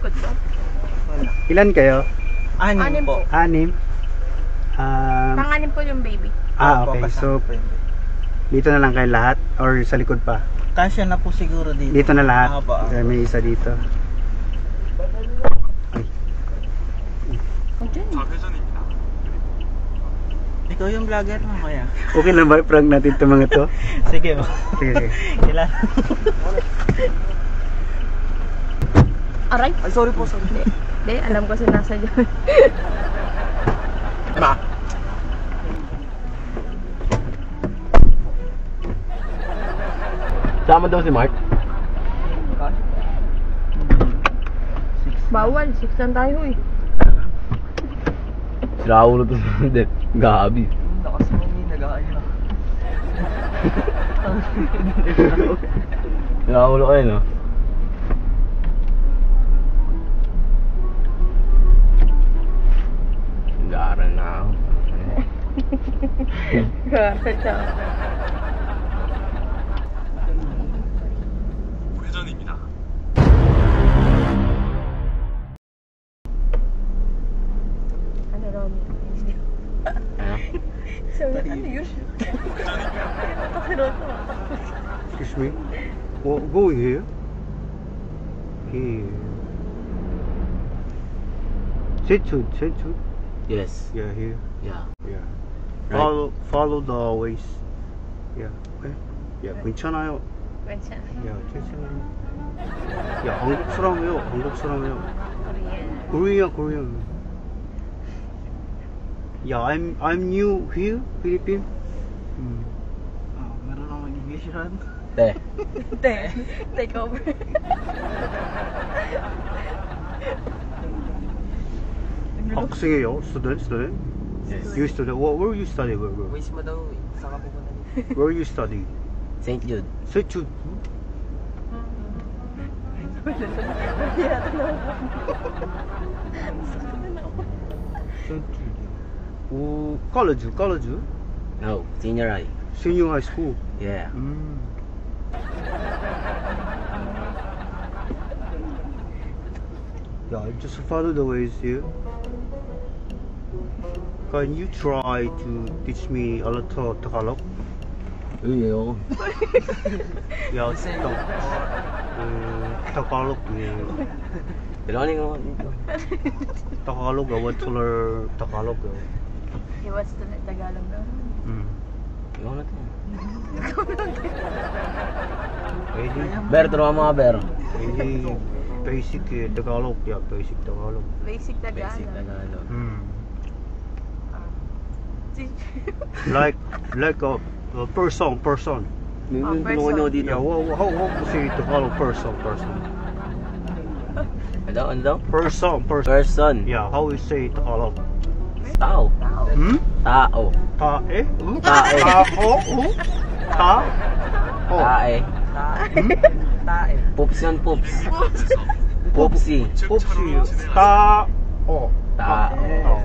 likod ko. Ilan kayo? Anim po. 6? Panganim po yung baby. Okay. So, dito na lang kayo lahat? Or sa likod pa? Kasya na po siguro dito. Dito na lahat? May isa dito. Ikaw yung vlogger mamaya. Okay lang ba i-prank natin itong mga to? Sige po. Sige. Kailan? Aray? Ay, sorry po. Hindi, alam ko sinasa dyan. Ma. Sama daw si Mark. Bawal, 6 lang tayo eh. Si Raulo to. Hindi. Gabi. Lakas mo may nag-aaya na. Si Raulo kayo, no? Gara na ako. Gara siya. 회전입니다. Ano Ron? Ano? Sabi, ano yun? Excuse me? Go here? Here. Setsu. Yes. Yeah, here. Yeah. Yeah. Right. Follow the ways. Yeah. Okay. Yeah, 괜찮아요. 괜찮아. Yeah, 괜찮아요. Yeah, 한국 사람이에요. Korean. Yeah, I'm new here, Philippines. Meron lang mag-English ran. Te. Take over. 학생이에요? Student? Yes. You student? Where you study? Where? Waste mo daw eh. Saan ka pupunta? Where you study? St. Jude. Setsu. College? No. Senior high. Senior high school. Yeah. Yeah, just follow the ways here. Can you try to teach me a little Tagalog? Uy, ayoko. Yeah, Tagalog. Kailangan ko dito. Tagalog, I want to learn Tagalog. He wants to learn Tagalog daw. Ikaw na to. Ber, turuan mga ber. basic Tagalog. Yeah, basic Tagalog. Basic Tagalog. Basic Tagalog. Like a person. May tulungan nyo dito. Yeah, how to say Tagalog person? Ano daw? Person. Yeah, how we say Tagalog? Tao. Tao. Tae? Tae. Tao? Tae. Tae. Pups yan, pups. Pupsi. Tao. Tao.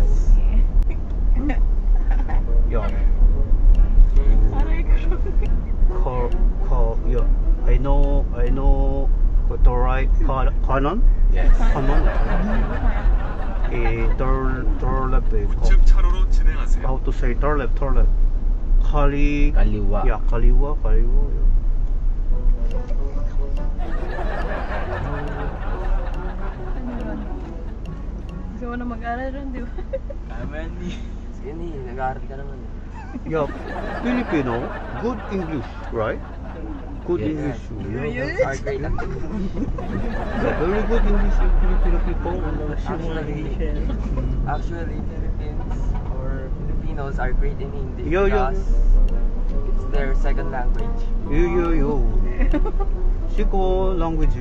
Yeah. Yeah. I know the right canon. Yes. Canon. Turlep. 우측 차로로 진행하세요. How to say turlep? Kaliwa. Yeah, kaliwa. Yeah. Gusto mo na mag-aral ron, di ba? Amen. Sige ni, nag-aaral ka naman. Yeah, Filipino, good English, right? Good Yes. English. Our great Yeah, very good English in Filipino people. Actually, Philippines or Filipinos are great in English Yo. because it's their second language. Yo. Second language.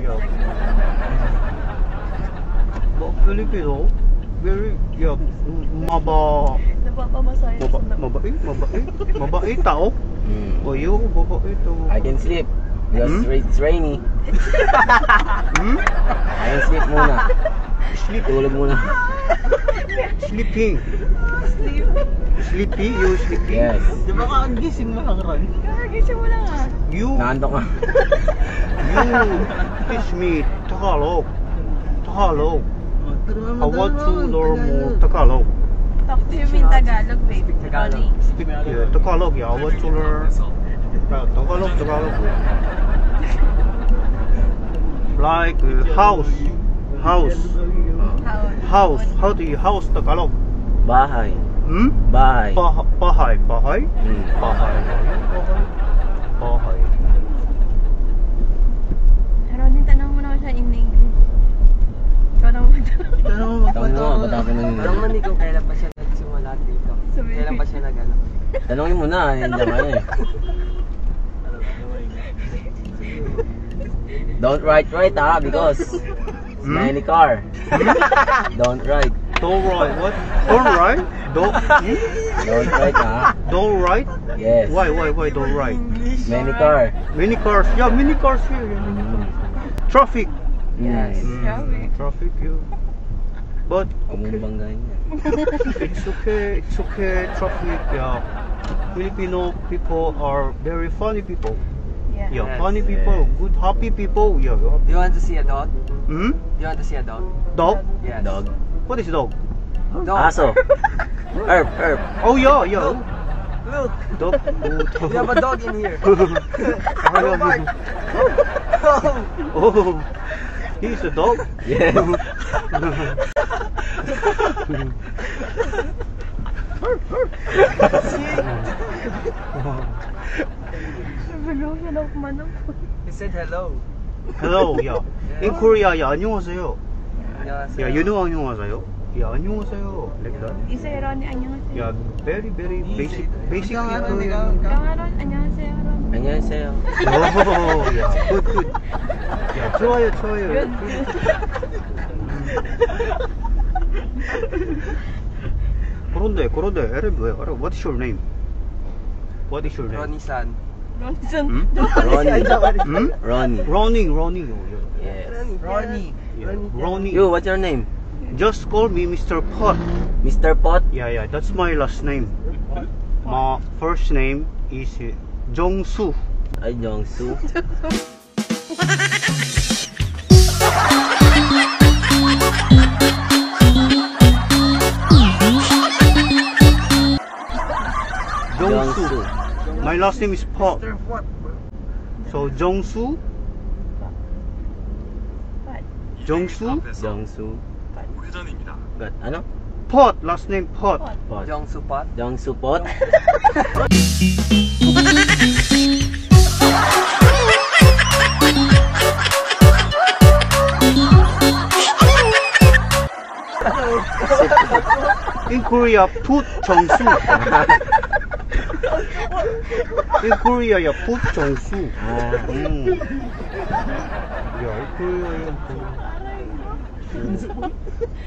Yeah. But Filipino, very Napapamasahe sa mabait tao. Mabait tao. I can sleep because it's rainy. I can sleep muna. Tulog muna. Sleeping. Sleepy? You sleepy? Yes. Di ba ka ang gising mo lang ron? Kakagising mo lang You Naantok ka. teach me Tagalog. Tagalog. I want to learn more Tagalog. Talk to him in Tagalog, baby. Tagalog. Speak Tagalog, yeah. I want to learn Tagalog. Like house. How do you house Tagalog? Bahay. Bahay. Bahay. Bahay. Ronnie, tanong mo naman siya in English. Ikaw na magtanong. Tanong mo, ba't ako nang Tanong man kung kailan pa siya nagsimula dito. Sabi- Kailan pa siya nag-ano. Tanongin mo na, nandiyan ka na eh. Don't write ha, because smelly car. Don't write. Don't write. What? Don't write? Don't write ha. Don't write? Yes. Why don't write? Smelly car. Many cars. Yeah, many cars here. Yeah, many cars. Traffic. Yes. Traffic. Yeah. But Huwag mong okay. banggain yan. It's okay. Traffic. Yeah. Filipino people are very funny people. Yeah. Yeah, Yes. funny people, good, happy people. Yeah. Do you want to see a dog? Hmm? Do you want to see a dog? Dog? Yes. Dog. What is dog? Dog. Aso. Herb. Oh yeah. Look. Dog. We have a dog in here. Oh, Mark. oh, he's a dog. Yes. Bigla siya na kumanong. He said hello. Hello, yeah. In Korea, yeah, 안녕하세요. 안녕하세요. Yeah, you know 안녕하세요? Yeah, 안녕하세요. Like that. Isa Ronnie, 안녕하세요. Yeah, very basic Ikaw nga, people. ikaw. Ikaw nga Ron, 안녕하세요 Ron. 안녕하세요. Oh, yeah, good. Yeah, 좋아요. Good. 그런데, Aaron, what is your name? What is your name? Ronnie-san. Ronson. Ronnie. Ronnie. Oh, yeah. Yes. Ronnie. Yeah. Ronnie. You, what's your name? Just call me Mr. Pot. Mr. Pot? Yeah, that's my last name. My first name is Jongsu. Ay, Jongsu. Jongsu. My last name is Pot. So Jongsu. Jongsu. Jongsu. 우회전입니다. Got, ano? Pot. Last name Pot. Pot. Jongsu Pot. Jongsu Pot? In Korea, Put Jongsu. In Korea, yeah, Put Jongsu. Ah. Yeah, in Korea,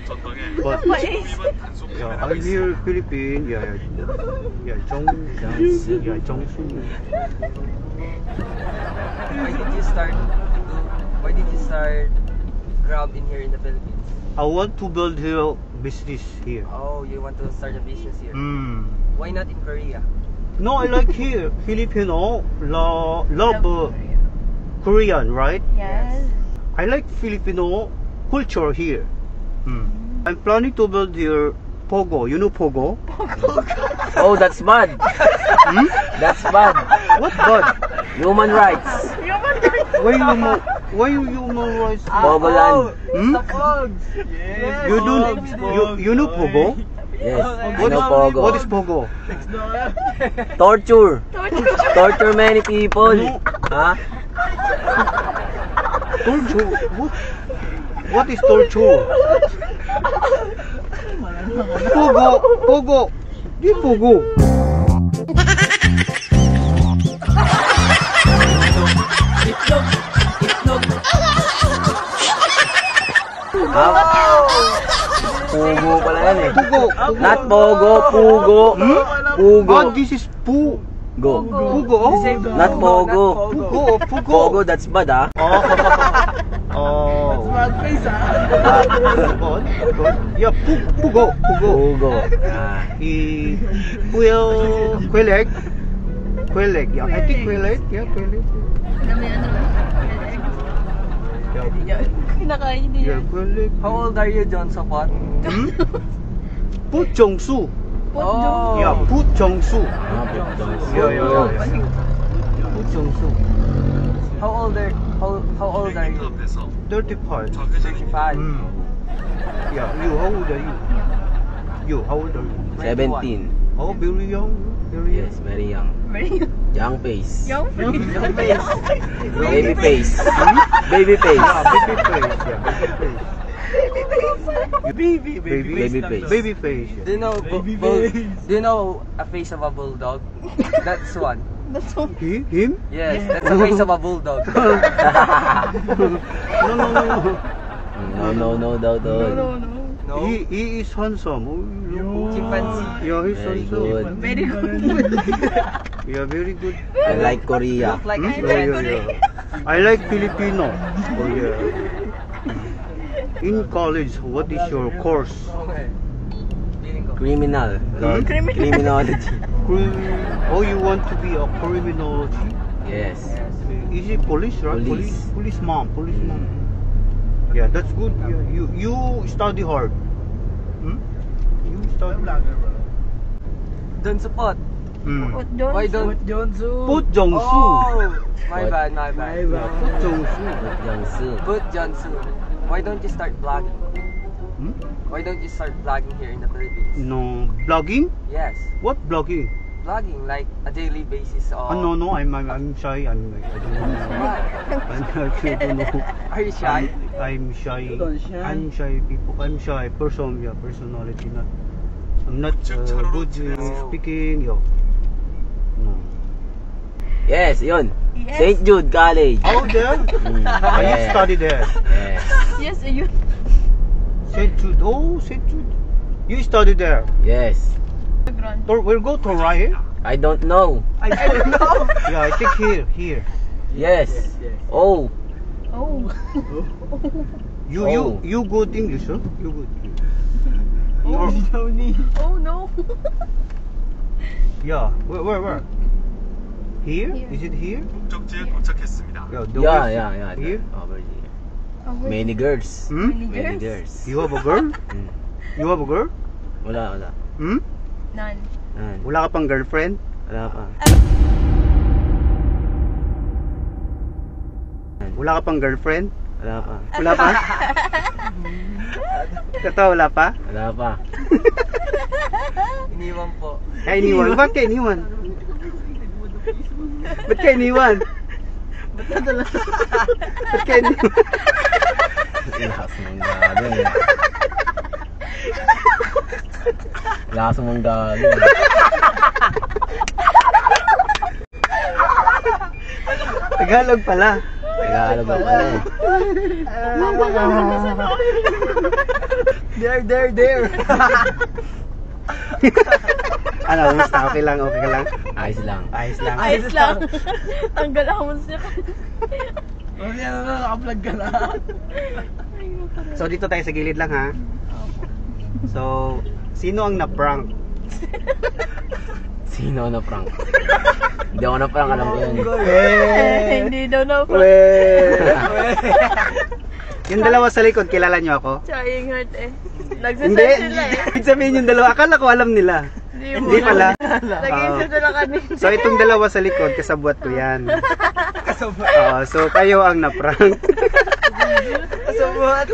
전방에 But 위반 단속 yeah, 카메라가 I'm 있습니다. here, Philippines. Yeah, Jongsu. Yeah, Jongsu. Why did you start Grab in here in the Philippines? I want to build a business here. Oh, you want to start a business here? Why not in Korea? No, I like here. Filipino love Korean, right? Yes. I like Filipino culture here. I'm planning to build here Pogo. You know Pogo? Oh, that's bad. That's bad. What bad? Human rights. Why you human rights? Pogoland. The Pogs! Yes! You know Pogo? Yes. I What know is- Pogo. What is Pogo? Torture. Torture many people. Huh? Torture? What is torture? Pogo. Di Pogo. Pugo pala yan eh. Pugo. Not Pogo, Pugo. Pugo. Ah, this is Pugo. Go. Not No, Pogo. Pugo. Pogo, that's bad ah. Oh. Bad face, God. Yeah, Pugo. Pugo. Ah. Queleg. Yeah, I think Queleg. Yeah, Queleg. Alam mo yan, Ron? Yeah. Kinakain niya. How old are you, John Sopot? Put Jongsu. Oh. Yeah, Put Jongsu. Ah, Yeah. Put Jongsu. How old are you? 앞에서 35. 좌회전입니다. 35. Yeah, you, how old are you? You, how old are you? 17. Oh, very young. Very young. Yes, very young. Very Young face. young. Baby face. Baby face. Yeah, baby face. Yeah, baby face. Baby face. Baby face. Do you know do you know a face of a bulldog? That's one. That's so Him? Yes, that's a face of a bulldog. No. No, daw no, doon. no. No. He is handsome. Oh, look. Chimpanzee. Yeah, he's Very handsome. good. Very good. Yeah, very good. I like Korea. Look like Hmm? a chimpanzee. I like Filipino. Oh yeah. In college, what is your course? Okay. Feeling ko. Criminal. Lord. Criminology. Oh, you want to be a criminology? Yes. Is it police, right? Police. Policeman. Yeah, that's good. You study hard. Hmm? You study. John Sopot. What don't Why don't Put Jongsu. Oh, my What? bad. Put Jongsu. Youngsu. Put Johnson. Why don't you start vlogging? Hmm? Why don't you start vlogging here in the Philippines? No, blogging? Yes, What blogging? vlogging like a daily basis of. No, I'm shy. I don't know. I actually don't know. Are you shy? I'm shy. I'm shy people. I'm shy person. Yeah, personality. I'm not good in speaking. Yeah. No. Yes, yun. Yes. St. Jude College. Oh, there? I Yeah. used to study there. Yes. Yes, you. St. Jude. Oh, St. Jude. You study there. Yes. We'll go to Rye. I don't know. I don't know. Yeah, I think here. Yes. Oh. Oh. You good English, huh? You good. Oh no. Yeah. Where? Here? Here. Is it here? 목적지에 도착했습니다. Yeah. Here? Over here. Oh, wait. Many girls. Hmm? Many girls. You have a girl? Hmm. You have a girl? Wala. Hmm? None. Wala ka pang girlfriend? Wala pa. Wala ka pang girlfriend? Wala pa. Wala pa? Totoo, wala pa? Wala pa. Iniwan po. Ay, iniwan. Ba't ka iniwan? Ba't ka iniwan? Ba't ka iniwan? Lakas mong galing. Lakas mong galing. Tagalog pala. Tagalog ba pala eh. There. Ano, basta okay lang? Ayos lang. Ayos lang. Ayos lang. Tanggal ako siya. Naka-vlog ka na. So, dito tayo sa gilid lang, ha? So, sino ang na-prank? Sino na prank? Hindi ako na prank, alam ko yun. Hindi daw na po. Yung dalawa sa likod, kilala nyo ako? Trying hard eh. Hindi. Nagsasearch sila eh. Ibig sabihin yung dalawa, akala ko alam nila. Hindi pala. Nag-iisip na lang kami. So, itong dalawa sa likod, kasabwat ko yan. So, kayo ang na-prank.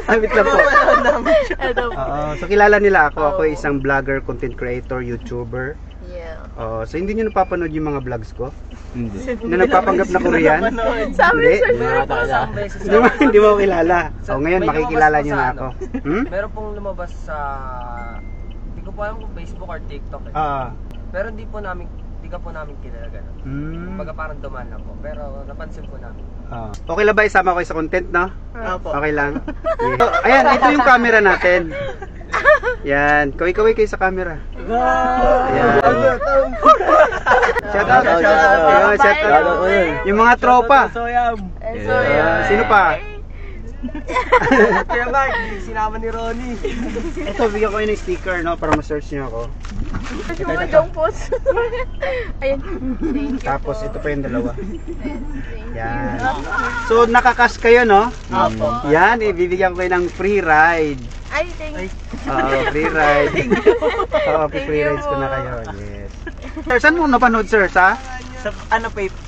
Habit lang po. Ito po. So, kilala nila ako. Ako ay isang vlogger, content creator, YouTuber. Yeah. So, hindi nyo napapanood yung mga vlogs ko? Hindi. Na nagpapanggap na Korean? Sabi Hindi. sir, Mga takala. Hindi mo kilala. So, ngayon May makikilala lumabas nyo po na sa ako. Hmm? Meron pong lumabas sa... Hindi ko po alam kung Facebook or TikTok eh. Pero hindi ka po namin kilala gano'n. Kumbaga parang dumaan lang po. Pero napansin po namin. Okay lang ba isama ko sa content, no? Opo. Okay lang. Yeah. Ayan, ito yung camera natin. Yan, kaway-kaway kayo sa camera. Ayan. Shout out. Yung mga tropa. Sino pa? Kaya Mark, sinama ni Ronnie. Ito, bigyan ko yun ng sticker, no? Para ma-search nyo ako. Kasi mga jongpos. Ayun. Thank you Tapos po. ito pa yung dalawa. Ayan, thank you. Yan. So nakakas kayo, no? Opo. Yan, ibibigyan ko kayo ng free ride. Ay, thank you. Free ride. Free rides ko na kayo. Yes. Sir, saan mo napanood, sir? Sa? Sa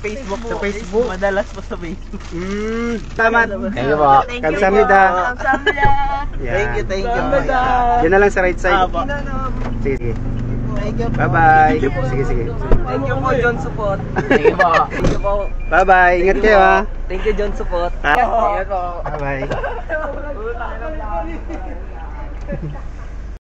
Facebook Sa Facebook? Madalas po sa Facebook. Salamat. Thank you po. Kamsahamnida. Kamsahamnida. Yan. Thank you. Yan na lang sa right side. Apo. Sige. Thank you po. Bye-bye. Sige, sige. Thank you po, John Support. Thank you po. Thank you po. Bye-bye. Ingat kayo, ha. Thank you, John Support. Ah. Thank you po. Bye-bye.